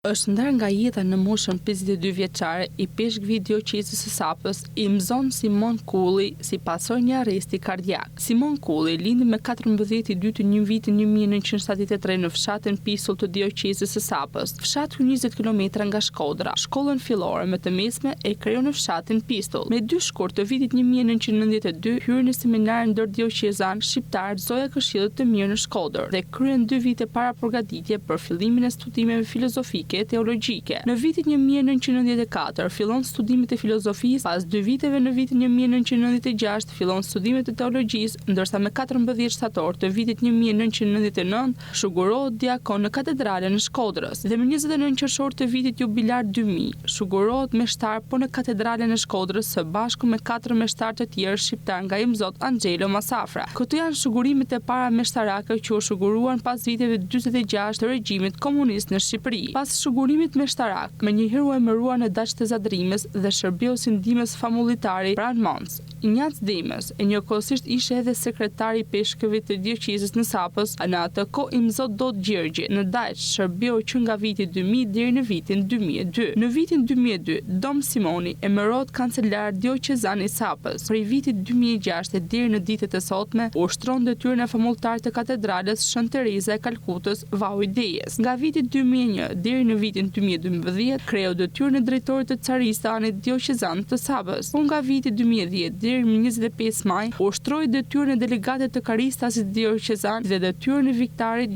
Është ndar nga jeta në moshën 52 vjeçare i peshkëve dioqezës së Sapës, i mëson Simon Kulli si pasojë një arresti kardiak. Simon Kulli lindi me 14/2 një vitin 1973 në fshatin Pistull të dioqezës së Sapës, fshat 20 km nga Shkodra. Shkollën fillore me të mesme e krijoi në fshatin Pistull. Me 2 shkurt të vitit 1992 hyrë në seminarin ndërdioqezan shqiptar Zoja Këshillit të Mirë në Shkodër dhe kryen 2 vite para përgatitje për fillimin e studimeve filozofike teologjike. Në vitin 1994 fillon studimet e filozofisë, pas 2 viteve në vitin 1996 fillon studimet e teologjisë, ndërsa me 14 shtator të vitit 1999 shugurohet diakon në katedralen e Shkodrës dhe me 29 qershor të vitit jubilar 2000 shugurohet meshtar po në katedralen e Shkodrës së bashku me 4 meshtar të tjerë shqiptar nga Imzot Angelo Masafra. Këto janë shugurimet e para meshtarake që u shuguruan pas viteve 46 të regjimit komunist në Shqipëri. Pas shugurimit meshtarak, me njëherë u emëruar në daqë të Zadrimës dhe shërbeu si ndihmës famulitari Pran Mons. Injac Demës, e njëkohësisht ishte edhe sekretari i peshkëve të dioqezës në Sapës, në atë kohë Imzot Dot Gjergji, në Dajç shërbeu që nga viti 2000 deri në vitin 2002. Në vitin 2002, Dom Simoni emërohet kancelar dioqezan i Sapës. Prej vitit 2006 deri në ditët e sotme, ushtron detyrën e famultarit të katedrales Shën Tereza e Kalkutës, Vau i Dejes. Nga viti 2001 deri në vitin 2012 kreu detyrën e drejtorit të Caristanit dioqezan të Sapës. Nga viti 2010 deri në 25 maj, ushtroi detyrën e delegatit të Caristasit dioqezan dhe detyrën e viktarit